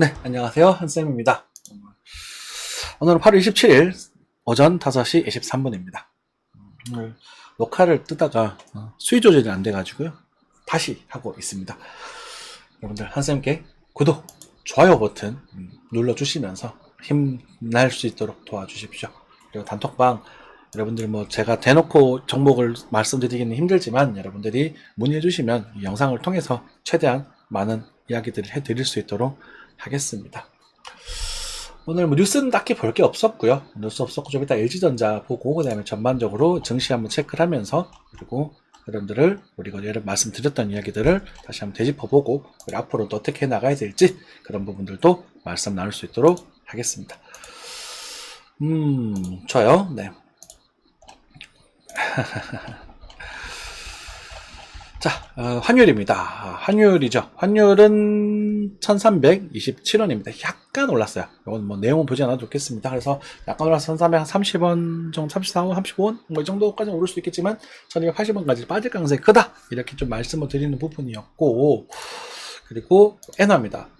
네, 안녕하세요. 한쌤입니다. 오늘은 8월 27일 오전 5시 23분입니다. 오늘 녹화를 뜨다가 수위 조절이 안 돼가지고요. 다시 하고 있습니다. 여러분들 한쌤께 구독, 좋아요 버튼 눌러주시면서 힘날 수 있도록 도와주십시오. 그리고 단톡방 여러분들 제가 대놓고 종목을 말씀드리기는 힘들지만 여러분들이 문의해 주시면 이 영상을 통해서 최대한 많은 이야기들을 해드릴 수 있도록 하겠습니다. 오늘 뉴스는 딱히 볼 게 없었고요. 뉴스 없었고 좀 이따 LG전자 보고 그다음에 전반적으로 증시 한번 체크를 하면서 그리고 여러분들을 우리가 예를 말씀드렸던 이야기들을 다시 한번 되짚어보고 앞으로 또 어떻게 나가야 될지 그런 부분들도 말씀 나눌 수 있도록 하겠습니다. 좋아요. 네. 자, 환율입니다. 환율이죠. 환율은 1327원입니다. 약간 올랐어요. 이건 내용은 보지 않아도 좋겠습니다. 그래서 약간 올라서 1330원 정도, 34원, 35원? 이 정도까지 오를 수 있겠지만, 1280원까지 빠질 가능성이 크다. 이렇게 좀 말씀을 드리는 부분이었고, 그리고 엔화입니다.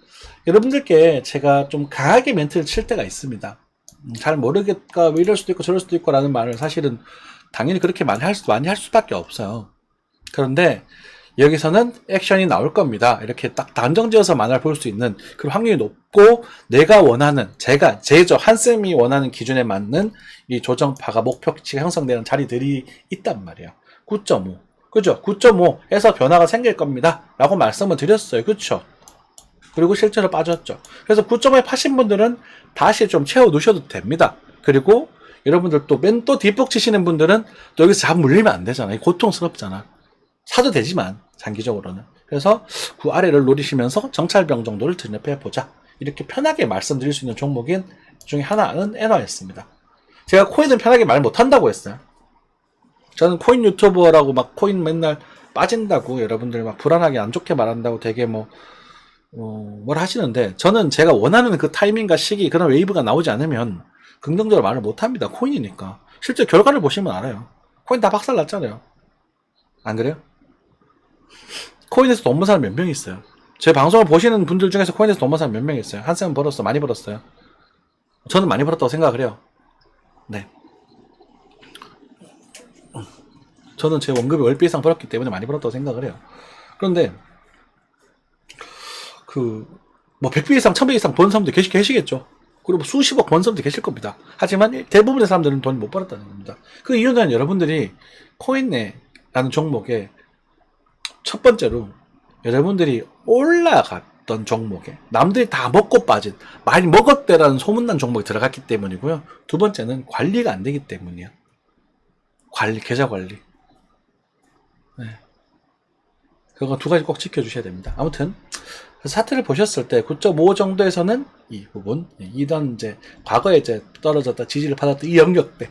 여러분들께 제가 좀 강하게 멘트를 칠 때가 있습니다. 잘 모르겠다, 이럴 수도 있고 저럴 수도 있고 라는 말을 사실은 당연히 그렇게 많이 할 수밖에 없어요. 그런데 여기서는 액션이 나올 겁니다. 이렇게 딱 단정지어서 만화를 볼 수 있는 그런 확률이 높고 내가 원하는 한쌤이 원하는 기준에 맞는 이 조정파가 목표치가 형성되는 자리들이 있단 말이에요. 9.5 그죠? 9.5에서 변화가 생길 겁니다 라고 말씀을 드렸어요. 그쵸? 그리고 실제로 빠졌죠. 그래서 9.5에 파신 분들은 다시 좀 채워 놓으셔도 됩니다. 그리고 여러분들 또 뒷북 치시는 분들은 또 여기서 잡 물리면 안 되잖아요. 고통스럽잖아. 사도 되지만 장기적으로는. 그래서 그 아래를 노리시면서 정찰병 정도를 드러내보자. 이렇게 편하게 말씀드릴 수 있는 종목인 중에 하나는 엔화였습니다. 제가 코인은 편하게 말 못한다고 했어요. 저는 코인 유튜버라고 막 코인 맨날 빠진다고 여러분들 막 불안하게 안 좋게 말한다고 되게 뭘 하시는데 저는 제가 원하는 그 타이밍과 시기 그런 웨이브가 나오지 않으면 긍정적으로 말을 못합니다. 코인이니까. 실제 결과를 보시면 알아요. 코인 다 박살났잖아요. 안 그래요? 코인에서 돈 번 사람 몇 명 있어요? 제 방송을 보시는 분들 중에서 코인에서 돈 번 사람 몇 명 있어요? 한쌤은 벌었어? 많이 벌었어요? 저는 많이 벌었다고 생각을 해요. 네. 저는 제 원금이 월비 이상 벌었기 때문에 많이 벌었다고 생각을 해요. 그런데 100배 이상, 1000배 이상 번 사람도 계시겠죠. 그리고 수십억 번 사람도 계실 겁니다. 하지만 대부분의 사람들은 돈을 못 벌었다는 겁니다. 그 이유는 여러분들이 코인네라는 종목에 첫 번째로 여러분들이 올라갔던 종목에 남들이 다 먹고 빠진 많이 먹었대라는 소문난 종목에 들어갔기 때문이고요. 두 번째는 관리가 안 되기 때문이에요. 계좌 관리. 네. 그거 두 가지 꼭 지켜주셔야 됩니다. 아무튼 차트를 보셨을 때 9.5 정도에서는 이 부분, 이런 과거에 떨어졌다 지지를 받았던 이 영역대,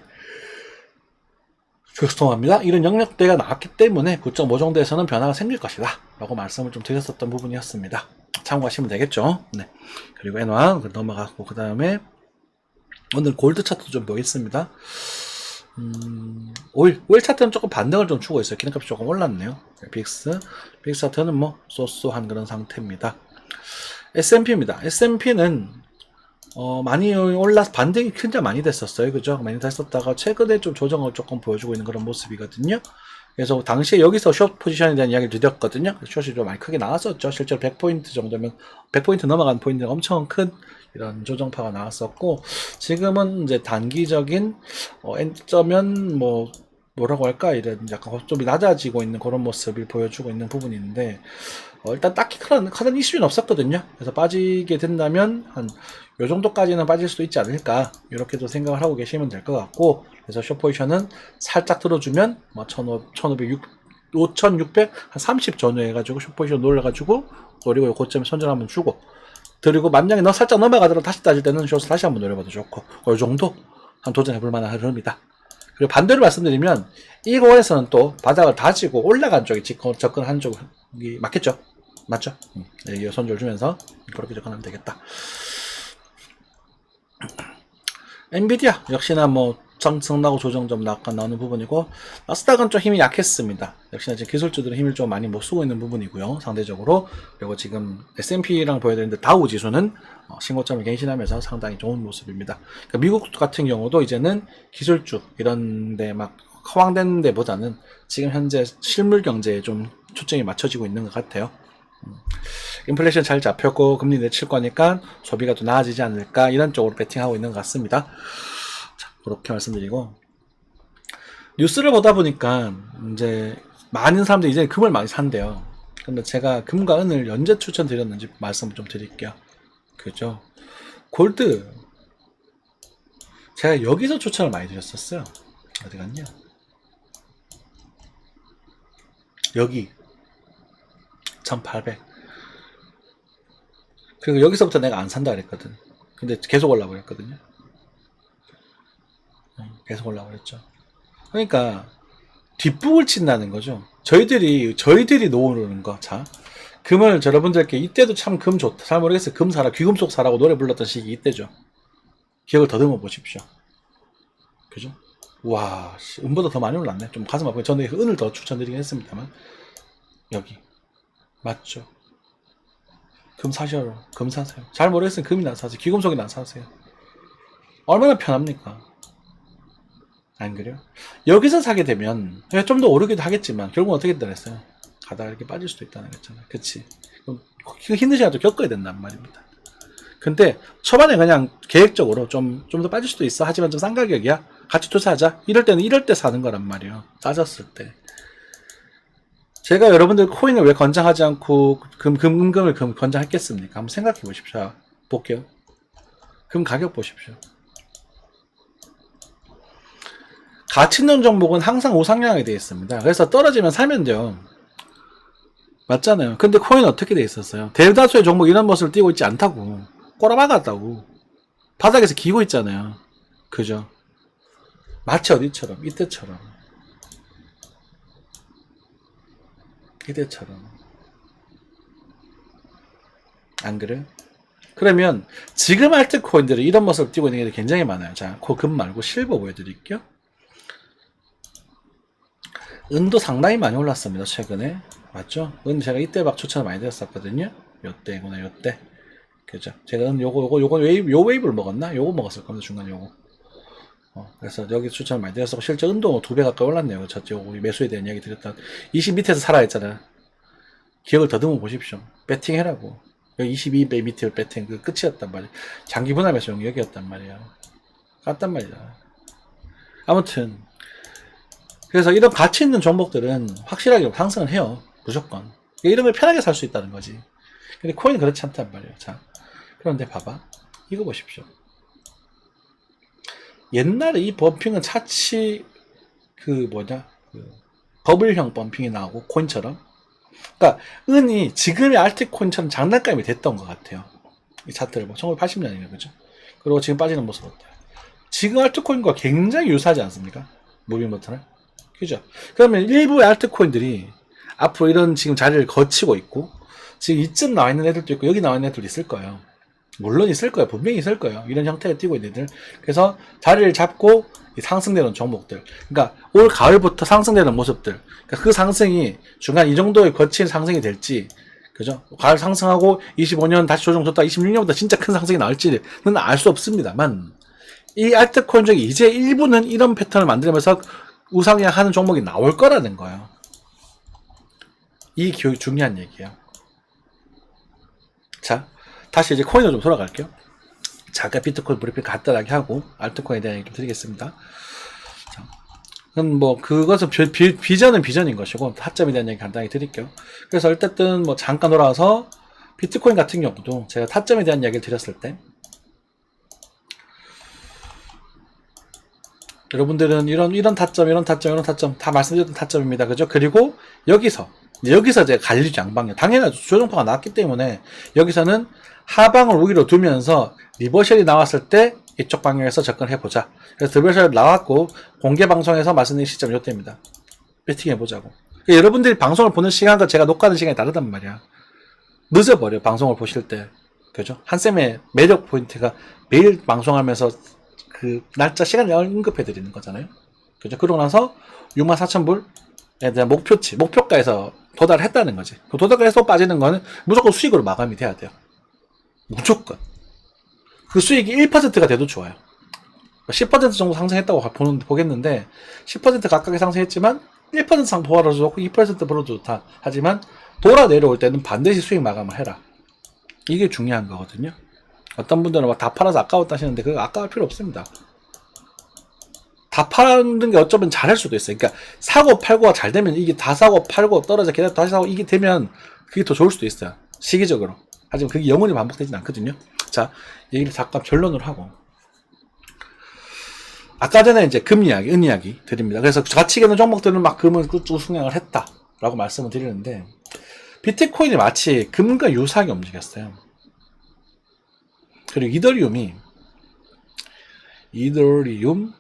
죄송합니다. 이런 영역대가 나왔기 때문에 9.5 정도에서는 변화가 생길 것이다 라고 말씀을 좀 드렸었던 부분이었습니다. 참고하시면 되겠죠. 네. 그리고 엔화 넘어가고 그 다음에 오늘 골드 차트 좀 보겠습니다. 오일 차트는 조금 반등을 좀 주고 있어요. 기능값이 조금 올랐네요. 빅스 차트는 쏘쏘한 그런 상태입니다. S&P입니다. S&P는 많이 올라서 반등이 진짜 많이 됐었어요. 그죠? 많이 됐었다가 최근에 좀 조정을 조금 보여주고 있는 그런 모습이거든요. 그래서 당시에 여기서 숏 포지션에 대한 이야기를 드렸거든요. 숏이 좀 많이 크게 나왔었죠. 실제로 100포인트 정도면 100포인트 넘어간 포인트는 엄청 큰 이런 조정파가 나왔었고 지금은 단기적인 엔점면 뭐라고 할까 이런 약간 좀 낮아지고 있는 그런 모습을 보여주고 있는 부분인데 일단 딱히 큰 이슈는 없었거든요. 그래서 빠지게 된다면 한 요 정도까지는 빠질 수도 있지 않을까 이렇게도 생각을 하고 계시면 될 것 같고 그래서 숏 포지션은 살짝 들어주면 1500, 5600, 한 30 전후 해가지고 숏 포지션 놀려가지고 노리고 고점에 손절 한번 주고 그리고 만약에 살짝 넘어가더라도 다시 따질 때는 숏을 다시 한번 노려봐도 좋고 이 정도 한 도전해볼 만한 흐름이다. 그리고 반대로 말씀드리면 이 공원에서는 또 바닥을 다지고 올라간 쪽에 접근한 쪽이 맞겠죠? 맞죠? 이 손절 주면서 그렇게 접근하면 되겠다. 엔비디아 역시나 상승나고 조정 좀 약간 나오는 부분이고, 나스닥은 좀 힘이 약했습니다. 역시나 지금 기술주들은 힘을 좀 많이 못 쓰고 있는 부분이고요, 상대적으로. 그리고 지금 S&P랑 보여드리는데 다우 지수는 신고점을 갱신하면서 상당히 좋은 모습입니다. 그러니까 미국 같은 경우도 이제는 기술주 이런데 막 허황된 데보다는 지금 현재 실물 경제에 좀 초점이 맞춰지고 있는 것 같아요. 인플레이션 잘 잡혔고 금리 내칠 거니까 소비가 또 나아지지 않을까, 이런 쪽으로 베팅하고 있는 것 같습니다. 자, 그렇게 말씀드리고, 뉴스를 보다 보니까 이제 많은 사람들이 이제 금을 많이 산대요. 근데 제가 금과 은을 언제 추천드렸는지 말씀을 좀 드릴게요. 그죠? 골드 제가 여기서 추천을 많이 드렸었어요. 어디 갔냐? 여기 1800. 그리고 여기서부터 내가 안 산다 그랬거든. 근데 계속 올라오고 그랬거든요. 계속 올라오고 그랬죠. 그러니까 뒷북을 친다는 거죠. 저희들이 놓으는 거. 자, 금을 여러분들께 이때도 참 금 좋다, 잘 모르겠어요. 금 사라, 귀금속 사라고 노래 불렀던 시기 이때죠. 기억을 더듬어 보십시오. 그죠? 와, 은보다 더 많이 올랐네. 좀 가슴 아프게. 저는 은을 더 추천드리긴 했습니다만, 여기 맞죠? 금 사셔요. 금 사세요. 잘 모르겠으면 금이나 사세요. 귀금속이나 사세요. 얼마나 편합니까? 안 그래요? 여기서 사게 되면 좀 더 오르기도 하겠지만 결국은 어떻게 됐어요? 가다가 이렇게 빠질 수도 있다는 거잖아요. 그치? 힘든 시간도 겪어야 된단 말입니다. 근데 초반에 그냥 계획적으로 좀 더 빠질 수도 있어. 하지만 좀 싼 가격이야. 같이 투자하자. 이럴 때는 이럴 때 사는 거란 말이에요. 싸졌을 때. 제가 여러분들 코인을 왜 권장하지 않고 금을 권장했겠습니까? 한번 생각해 보십시오. 볼게요. 금 가격 보십시오. 가치 있는 종목은 항상 우상향이 되어 있습니다. 그래서 떨어지면 사면 돼요. 맞잖아요. 근데 코인은 어떻게 되어 있었어요? 대다수의 종목 이런 모습을 띄고 있지 않다고. 꼬라박았다고. 바닥에서 기고 있잖아요. 그죠? 마치 어디처럼? 이때처럼. 안 그래요? 그러면 지금 알트코인들은 이런 모습을 띄고 있는 게 굉장히 많아요. 자, 그 금 말고 실버 보여드릴게요. 은도 상당히 많이 올랐습니다. 최근에. 맞죠? 은 제가 이때 막 추천을 많이 드렸었거든요. 요때구나, 요때. 그죠? 제가 은 요거 요 웨이브를 먹었나? 요거 먹었을 겁니다. 중간 요거. 그래서 여기 추천을 많이 드렸었고, 실제 은도 2배 가까이 올랐네요. 요거 매수에 대한 이야기 드렸던. 20 밑에서 사라 했잖아요. 기억을 더듬어 보십시오. 배팅 해라고. 여기 22배 밑에 배팅, 그 끝이었단 말이에요. 장기 분할 매수 영역이었단 말이에요. 깠단 말이야. 아무튼. 그래서 이런 가치 있는 종목들은 확실하게 상승을 해요. 무조건. 이런 걸 편하게 살 수 있다는 거지. 근데 코인은 그렇지 않단 말이에요. 자, 그런데 봐봐. 이거 보십시오. 옛날에 이 범핑은 차치 버블형 범핑이 나오고 코인처럼. 그러니까 은이 지금의 알트코인처럼 장난감이 됐던 것 같아요. 이 차트를 뭐 1980년이네요, 그죠? 그리고 지금 빠지는 모습 어때요? 지금 알트코인과 굉장히 유사하지 않습니까? 무빙 버튼을. 그죠? 그러면 일부의 알트코인들이 앞으로 이런 지금 자리를 거치고 있고, 지금 이쯤 나와 있는 애들도 있고, 여기 나와 있는 애들도 있을 거예요. 물론 있을 거예요. 분명히 있을 거예요. 이런 형태가 띄고 있는 애들. 그래서 자리를 잡고 상승되는 종목들. 그러니까 올 가을부터 상승되는 모습들. 그러니까 그 상승이 중간 이 정도의 거친 상승이 될지, 그죠? 가을 상승하고 25년 다시 조정 줬다 26년부터 진짜 큰 상승이 나올지는 알 수 없습니다만, 이 알트코인 중에 이제 일부는 이런 패턴을 만들면서 우상향하는 종목이 나올 거라는 거예요. 이 교육 중요한 얘기예요. 자, 다시 이제 코인으로 좀 돌아갈게요. 잠깐 비트코인 브리핑 간단하게 하고 알트코인에 대한 얘기 좀 드리겠습니다. 자, 그럼 뭐 그것은 비전은 비전인 것이고 타점에 대한 얘기 간단히 드릴게요. 그래서 어쨌든 뭐 잠깐 돌아와서 비트코인 같은 경우도 제가 타점에 대한 이야기를 드렸을 때, 여러분들은 이런 타점 다 말씀드렸던 타점입니다. 그죠? 그리고 여기서 제가 갈리지 양방이요. 당연하죠. 조정파가 나왔기 때문에 여기서는 하방을 우위로 두면서 리버셜이 나왔을 때 이쪽 방향에서 접근해보자. 그래서 리버셜 나왔고 공개 방송에서 말씀드린 시점이 이때입니다. 배팅해보자고. 그러니까 여러분들이 방송을 보는 시간과 제가 녹화하는 시간이 다르단 말이야. 늦어버려, 방송을 보실 때. 그죠? 한쌤의 매력 포인트가 매일 방송하면서 그 날짜 시간을 언급해 드리는 거잖아요. 그죠? 그러고 나서 64,000불에 대한 목표치, 목표가에서 도달했다는 거지. 그 도달해서 빠지는 거는 무조건 수익으로 마감이 돼야 돼요. 무조건. 그 수익이 1%가 돼도 좋아요. 10% 정도 상승했다고 보겠는데 10% 가깝게 상승했지만 1% 상승 좋고 2% 벌어도 좋다. 하지만 돌아 내려올 때는 반드시 수익 마감을 해라. 이게 중요한 거거든요. 어떤 분들은 막 다 팔아서 아까웠다 하시는데 그거 아까울 필요 없습니다. 다 파는 게 어쩌면 잘할 수도 있어요. 그러니까 사고 팔고가 잘 되면 이게 다 사고 팔고 떨어져 계속 다시 사고 이게 되면 그게 더 좋을 수도 있어요. 시기적으로. 하지만 그게 영원히 반복되진 않거든요. 자, 얘기를 잠깐 결론을 하고 아까 전에 이제 금 이야기, 은 이야기 드립니다. 그래서 가치 있는 종목들은 막 금은 우승량을 했다라고 말씀을 드리는데 비트코인이 마치 금과 유사하게 움직였어요. 그리고 이더리움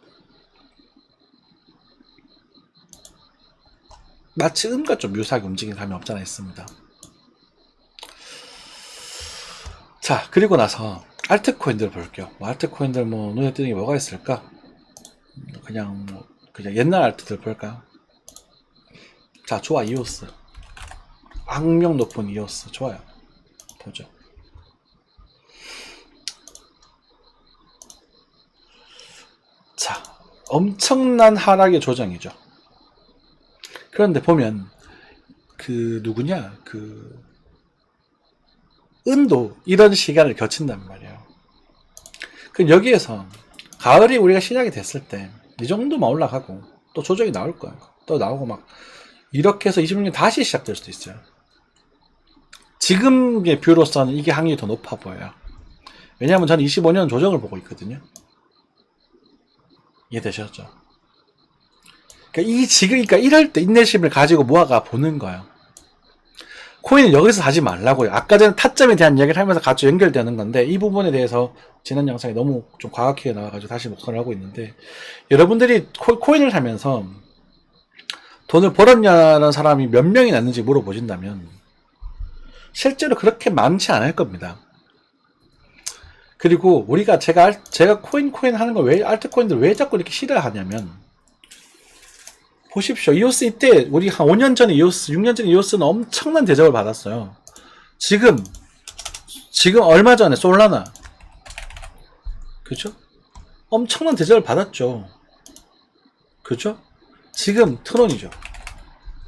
마치 은과 좀 유사하게 움직이는 감이 없잖아 있습니다. 자, 그리고 나서 알트코인들 볼게요. 알트코인들 눈에 띄는 게 뭐가 있을까? 그냥 옛날 알트들 볼까요? 자, 좋아. 이오스 악명 높은 이오스 좋아요. 보죠. 자, 엄청난 하락의 조정이죠. 그런데 보면 은도 이런 시간을 거친단 말이에요. 그럼 여기에서 가을이 우리가 시작이 됐을 때 이 정도만 올라가고 또 조정이 나올 거예요. 또 나오고 막 이렇게 해서 26년 다시 시작될 수도 있어요. 지금의 뷰로서는 이게 확률이 더 높아 보여요. 왜냐하면 저는 25년 조정을 보고 있거든요. 이해되셨죠? 그러니까 이럴 때 인내심을 가지고 모아가 보는 거예요. 코인은 여기서 사지 말라고요. 아까 전에 타점에 대한 이야기를 하면서 같이 연결되는 건데 이 부분에 대해서 지난 영상에 너무 좀 과학하게 나와가지고 다시 목선을 하고 있는데 여러분들이 코인을 사면서 돈을 벌었냐는 사람이 몇 명이 났는지 물어보신다면 실제로 그렇게 많지 않을 겁니다. 그리고 제가 코인 하는 걸 왜 알트코인들 왜 자꾸 이렇게 싫어하냐면 보십시오. 이오스 이때 우리 한 5년 전에 이오스, 6년 전에 이오스는 엄청난 대접을 받았어요. 지금 얼마 전에 솔라나 그죠? 엄청난 대접을 받았죠. 그죠? 지금 트론이죠.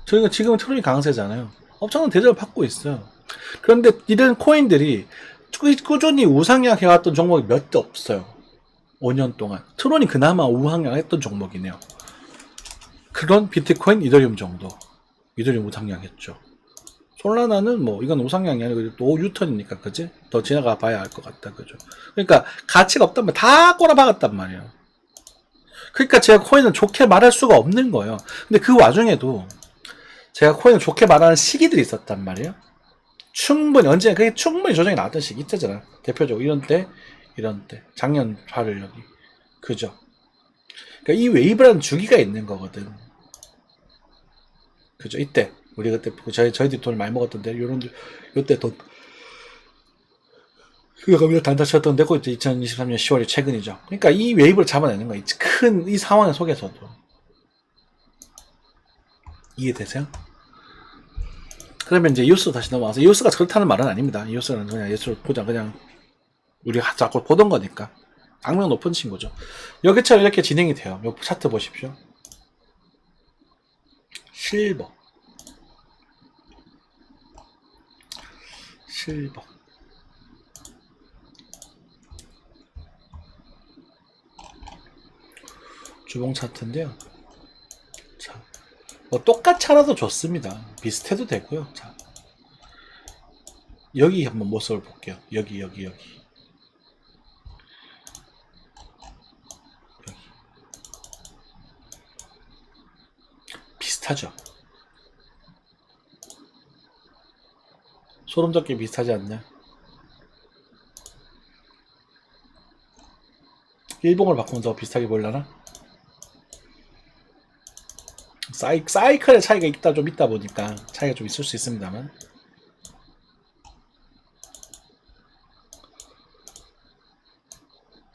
저희가 지금은 트론이 강세잖아요. 엄청난 대접을 받고 있어요. 그런데 이런 코인들이 꾸준히 우상향 해왔던 종목이 몇 대 없어요. 5년 동안. 트론이 그나마 우상향 했던 종목이네요. 그런 비트코인, 이더리움 정도. 이더리움 우상향했죠. 솔라나는 이건 우상향이 아니고 또 유턴이니까, 그지? 더 지나가 봐야 알 것 같다, 그죠? 그러니까 가치가 없단 말이야. 다 꼬라박았단 말이에요. 그러니까 제가 코인을 좋게 말할 수가 없는 거예요. 근데 그 와중에도 제가 코인을 좋게 말하는 시기들이 있었단 말이에요. 그게 충분히 조정이 나왔던 시기 있잖아요. 대표적으로 이런 때. 작년 8월 여기. 그죠? 그러니까 이 웨이브라는 주기가 있는 거거든. 그죠? 이때. 우리 그때, 저희들이 돈을 많이 먹었던데, 요때 돈, 그거 단타 쳤던 데고, 이제 2023년 10월이 최근이죠. 그러니까 이 웨이브를 잡아내는 거야. 이 상황 속에서도. 이해되세요? 그러면 이제 이오스 다시 넘어와서, 이오스가 그렇다는 말은 아닙니다. 이오스는 그냥 보자. 그냥, 우리가 자꾸 보던 거니까. 악명 높은 친구죠. 여기처럼 이렇게 진행이 돼요. 요 차트 보십시오. 실버. 주봉 차트인데요. 자, 똑같이 하나도 좋습니다. 비슷해도 되고요. 자, 여기 한번 모습을 볼게요. 여기. 비슷하죠? 소름 돋게 비슷하지 않냐? 일봉을 바꾸면 더 비슷하게 보려나? 사이클의 차이가 좀 있다 보니까 차이가 좀 있을 수 있습니다만.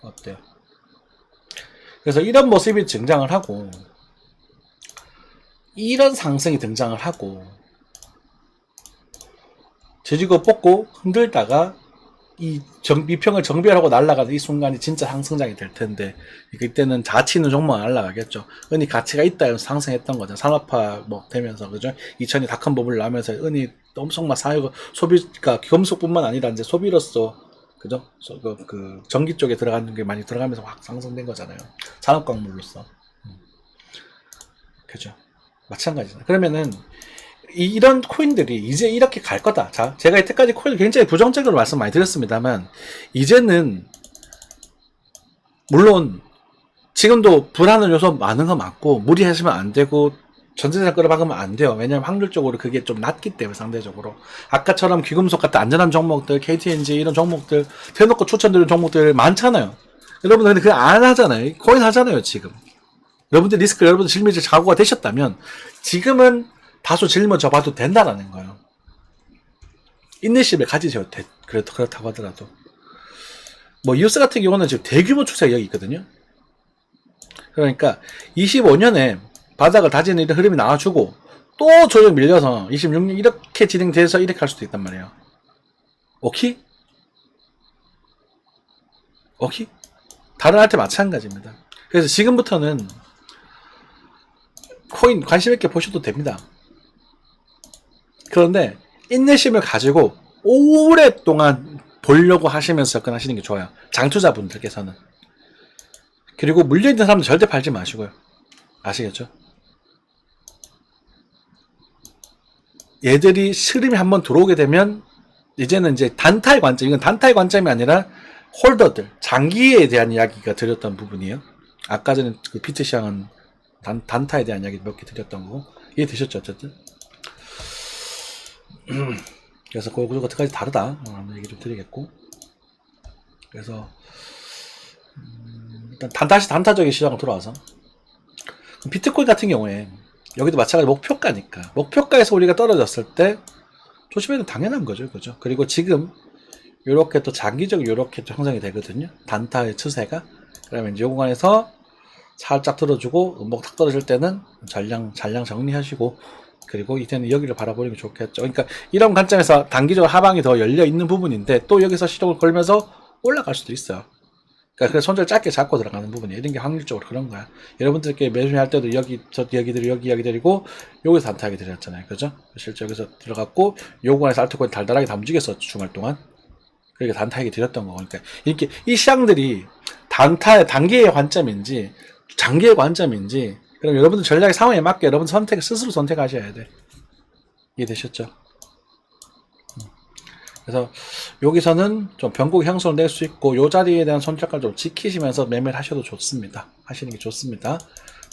어때요? 그래서 이런 모습이 등장을 하고 이런 상승이 등장을 하고 재지고 뽑고 흔들다가 이 미평을 정비하고 날아가는 이 순간이 진짜 상승장이 될 텐데 그때는 가치 있는 종목은 날아가겠죠. 은이 가치가 있다 해서 상승했던 거죠. 산업화 뭐 되면서 그죠. 2000이 닷컴 버블 나면서 은이 엄청 막 사회가 소비가 금속뿐만 아니라 이제 소비로서 그죠. 그 전기 쪽에 들어가는 게 많이 들어가면서 확 상승된 거잖아요. 산업광물로서. 그죠. 마찬가지잖아요. 그러면은 이런 코인들이 이제 이렇게 갈 거다. 자, 제가 이때까지 코인을 굉장히 부정적으로 말씀 많이 드렸습니다만 이제는 물론 지금도 불안한 요소 많은 거 맞고 무리하시면 안 되고 전세상 끌어박으면 안 돼요. 왜냐면 확률적으로 그게 좀 낮기 때문에 상대적으로 아까처럼 귀금속 같은 안전한 종목들 KTNG 이런 종목들 대놓고 추천드리는 종목들 많잖아요. 여러분들 근데 그거 안 하잖아요. 코인 하잖아요 지금. 여러분들 리스크 여러분들 짊어질 각오가 되셨다면 지금은 다소 짊어져 봐도 된다라는 거예요. 인내심을 가지셔도 돼. 그렇다고 하더라도. 뭐, 이오스 같은 경우는 지금 대규모 추세가 여기 있거든요. 그러니까, 25년에 바닥을 다지는 이런 흐름이 나와주고, 또 조정 밀려서 26년 이렇게 진행돼서 이렇게 할 수도 있단 말이에요. 오케이? 오케이? 다른 할 때 마찬가지입니다. 그래서 지금부터는 코인 관심 있게 보셔도 됩니다. 그런데 인내심을 가지고 오랫동안 보려고 하시면서 접근하시는 게 좋아요. 장투자분들께서는. 그리고 물려있는 사람들 절대 팔지 마시고요. 아시겠죠? 얘들이 흐름이 한번 들어오게 되면 이제는 이제 단타의 관점, 이건 단타의 관점이 아니라 홀더들, 장기에 대한 이야기가 드렸던 부분이에요. 아까 전에 그 비트 시장은 단타에 대한 이야기 몇 개 드렸던 거고 이해되셨죠? 어쨌든. 그래서 그 구조가 어떻게까지 다르다 얘기 좀 드리겠고 그래서 일단 다시 단타적인 시장으로 돌아와서 비트코인 같은 경우에 여기도 마찬가지로 목표가니까 목표가에서 우리가 떨어졌을 때 조심해도 당연한 거죠. 그죠? 그리고 지금 요렇게 또 장기적으로 요렇게 또 형성이 되거든요. 단타의 추세가 그러면 이제 요 구간에서 살짝 들어주고 음목 탁 떨어질 때는 잔량 정리하시고 그리고 이때는 여기를 바라보는 게 좋겠죠. 그러니까 이런 관점에서 단기적으로 하방이 더 열려 있는 부분인데 또 여기서 시동을 걸면서 올라갈 수도 있어요. 그러니까 그래서 손절 짧게 잡고 들어가는 부분이에요. 이런 게 확률적으로 그런 거야. 여러분들께 매수할 때도 여기 드리고 여기서 단타하게 드렸잖아요. 그죠? 실제 여기서 들어갔고 요 구간에서 알트코인 달달하게 다 움직였었죠. 주말 동안. 그러니까 단타하게 드렸던 거고. 그러니까 이렇게 이 시장들이 단기의 관점인지 장기의 관점인지 그럼 여러분들 전략의 상황에 맞게 여러분 스스로 선택하셔야 돼. 이해되셨죠? 그래서 여기서는 좀 변곡 향수를 낼 수 있고 요 자리에 대한 선택을 좀 지키시면서 매매를 하셔도 좋습니다. 하시는 게 좋습니다.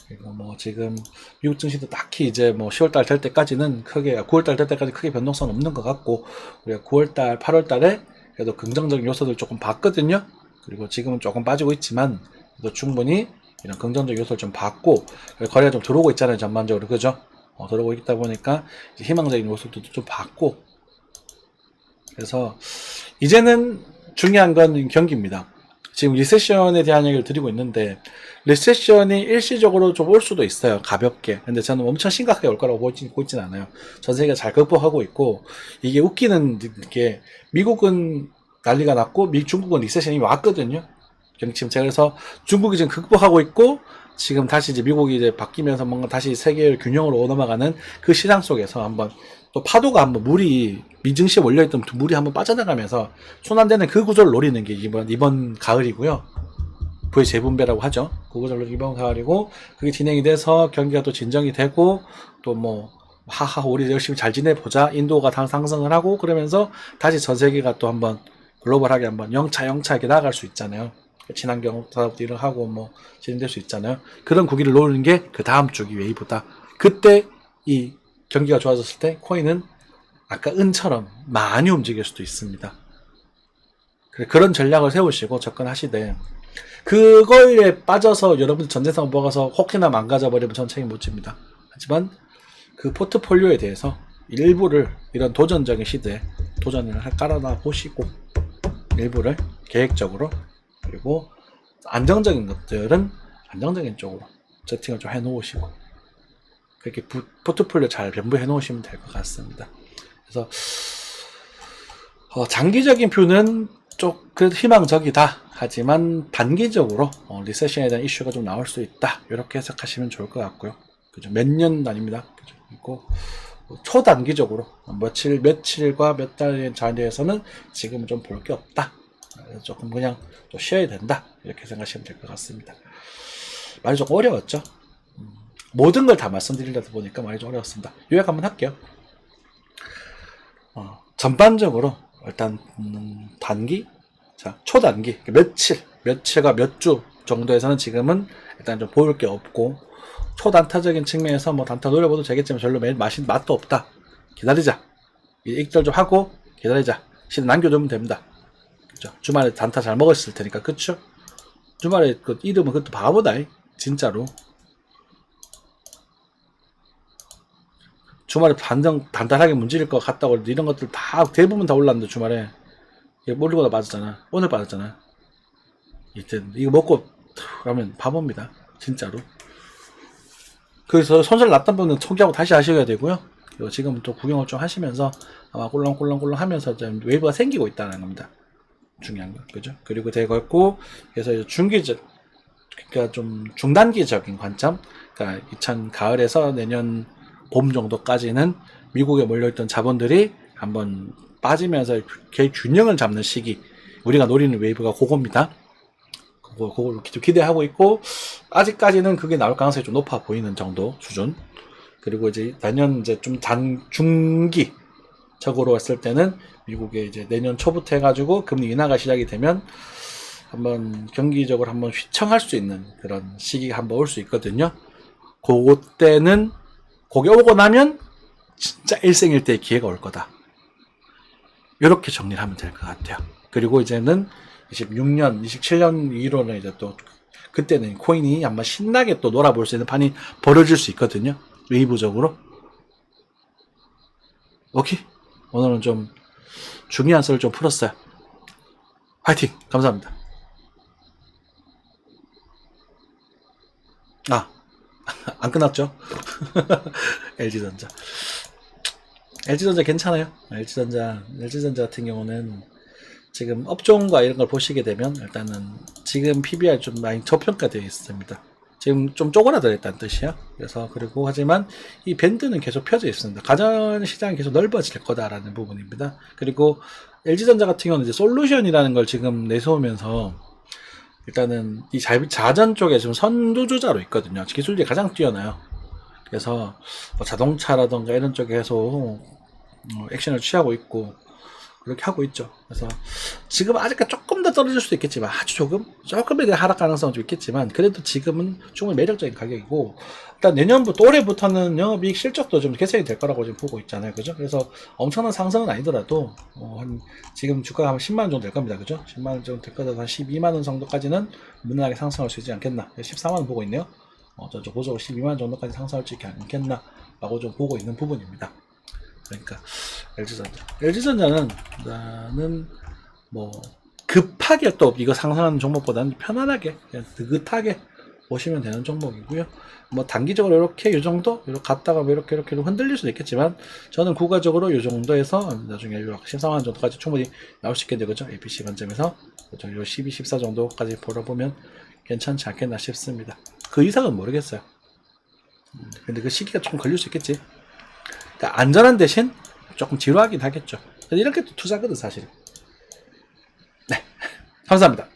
그리고 뭐 지금 미국 증시도 딱히 이제 뭐 10월달 될 때까지는 크게 9월달 될 때까지 크게 변동성 없는 것 같고 우리가 9월달 8월달에 그래도 긍정적인 요소들 조금 봤거든요. 그리고 지금은 조금 빠지고 있지만 그래도 충분히 이런 긍정적 요소를 좀 봤고 거래가 좀 들어오고 있잖아요. 전반적으로 그죠? 들어오고 있다 보니까 이제 희망적인 요소들도 좀 봤고 그래서 이제는 중요한 건 경기입니다. 지금 리세션에 대한 얘기를 드리고 있는데 리세션이 일시적으로 좀 올 수도 있어요. 가볍게. 근데 저는 엄청 심각하게 올 거라고 보고 있진 않아요. 전 세계가 잘 극복하고 있고 이게 웃기는 게 미국은 난리가 났고 중국은 리세션이 왔거든요. 지금 제가 그래서 중국이 지금 극복하고 있고 지금 다시 이제 미국이 이제 바뀌면서 뭔가 다시 세계의 균형으로 넘어가는 그 시장 속에서 한번 또 파도가 한번 미증시에 몰려있던 물이 한번 빠져나가면서 순환되는 그 구조를 노리는 게 이번 가을이고요. 부의 재분배라고 하죠. 그 구조를 이번 가을이고 그게 진행이 돼서 경기가 또 진정이 되고 또 뭐 하하 우리 열심히 잘 지내보자 인도가 상승을 하고 그러면서 다시 전 세계가 또 한번 글로벌하게 한번 영차하게 나아갈 수 있잖아요. 친환경 사업도 일을 하고 뭐 진행될 수 있잖아요. 그런 구기를 노리는 게 그 다음 주기 웨이브다. 그때 이 경기가 좋아졌을 때 코인은 아까 은처럼 많이 움직일 수도 있습니다. 그런 전략을 세우시고 접근하시되 그거에 빠져서 여러분 전재산 먹어서 혹시나 망가져 버리면 전 책임 못 집니다. 하지만 그 포트폴리오에 대해서 일부를 이런 도전적인 시대에 도전을 깔아놔 보시고 일부를 계획적으로 그리고 안정적인 것들은 안정적인 쪽으로 세팅을 좀 해놓으시고 그렇게 포트폴리오 잘 변부해 놓으시면 될 것 같습니다. 그래서 장기적인 뷰는 조금 희망적이다. 하지만 단기적으로 리세션에 대한 이슈가 좀 나올 수 있다. 이렇게 해석하시면 좋을 것 같고요. 그죠? 몇 년 아닙니다. 그죠? 그리고 초단기적으로 며칠과 몇 달의 자리에서는 지금은 좀 볼 게 없다. 조금 그냥 좀 쉬어야 된다. 이렇게 생각하시면 될 것 같습니다. 말이 조금 어려웠죠? 모든 걸 다 말씀드리려다 보니까 말이 좀 어려웠습니다. 요약 한번 할게요. 전반적으로 일단 단기, 자 초단기 며칠과 몇 주 정도에서는 지금은 일단 좀 보일 게 없고 초단타적인 측면에서 뭐 단타 노려봐도 되겠지만 별로 맛도 없다. 기다리자. 익절 좀 하고 기다리자. 시간 남겨두면 됩니다. 그죠? 주말에 단타 잘 먹었을 테니까 그쵸? 주말에 그 이름은 그것도 바보다. 진짜로. 주말에 단단하게 문질릴 것 같다고 이런 것들 다 대부분 다 올랐는데 주말에 모르고 다 맞았잖아. 오늘 맞았잖아. 이때 이거 먹고 가면 바보입니다. 진짜로. 그래서 손실 났던 분은 포기하고 다시 하셔야 되고요. 그리고 지금 또 구경을 좀 하시면서 아마 꼴렁꼴렁 하면서 좀 웨이브가 생기고 있다는 겁니다. 중요한 거, 그죠? 그리고 되걸고 그래서 중기적, 그러니까 좀 중단기적인 관점, 그러니까 2000 가을에서 내년 봄 정도까지는 미국에 몰려있던 자본들이 한번 빠지면서 균형을 잡는 시기, 우리가 노리는 웨이브가 그겁니다. 그걸 기대하고 있고, 아직까지는 그게 나올 가능성이 좀 높아 보이는 정도 수준. 그리고 이제 내년 이제 좀 중기적으로 했을 때는 미국에 이제 내년 초부터 해가지고 금리 인하가 시작이 되면 한번 경기적으로 한번 휘청할 수 있는 그런 시기가 한번 올 수 있거든요. 그때는 거기 오고 나면 진짜 일생일대의 기회가 올 거다. 이렇게 정리를 하면 될 것 같아요. 그리고 이제는 26년, 27년 이후로는 이제 또 그때는 코인이 한번 신나게 또 놀아볼 수 있는 판이 벌어질 수 있거든요. 웨이브적으로. 오케이. 오늘은 좀 중요한 썰을 좀 풀었어요. 화이팅! 감사합니다. 안 끝났죠? LG전자. LG전자 괜찮아요. LG전자 같은 경우는 지금 업종과 이런 걸 보시게 되면 일단은 지금 PBR 좀 많이 저평가되어 있습니다. 지금 좀 쪼그라들어 있다는 뜻이야. 그래서 그리고 하지만 이 밴드는 계속 펴져 있습니다. 가전 시장이 계속 넓어질 거다라는 부분입니다. 그리고 LG전자 같은 경우는 이제 솔루션이라는 걸 지금 내세우면서 일단은 이 자전 쪽에 지금 선두주자로 있거든요. 기술력이 가장 뛰어나요. 그래서 뭐 자동차라던가 이런 쪽에 계속 액션을 취하고 있고 그렇게 하고 있죠. 그래서 지금 아직까지 조금 더 떨어질 수도 있겠지만 아주 조금에 대한 하락 가능성은 좀 있겠지만 그래도 지금은 충분히 매력적인 가격이고 일단 내년부터 올해부터는 영업이익 실적도 좀 개선이 될 거라고 지금 보고 있잖아요. 그죠? 그래서 엄청난 상승은 아니더라도 한 지금 주가가 한 10만 원 정도 될 겁니다. 그죠? 10만 원 정도 될 거다 한 12만 원 정도까지는 무난하게 상승할 수 있지 않겠나. 14만 원 보고 있네요. 저쪽 보조로 12만 원 정도까지 상승할 수 있지 않겠나 라고 좀 보고 있는 부분입니다. 그러니까 LG전자는 나는 뭐 급하게 또 이거 상승하는 종목보다는 편안하게 그냥 느긋하게 보시면 되는 종목이고요. 뭐 단기적으로 이렇게 이 정도 이렇게 갔다가 이렇게 흔들릴 수도 있겠지만 저는 국가적으로 이 정도에서 나중에 14만 정도까지 충분히 나올 수 있겠네요. 그죠? APC 관점에서 요 12, 14 정도까지 보러보면 괜찮지 않겠나 싶습니다. 그 이상은 모르겠어요. 근데 그 시기가 조금 걸릴 수 있겠지. 그러니까 안전한 대신 조금 지루하긴 하겠죠. 이렇게 또 투자거든 사실. 네, 감사합니다.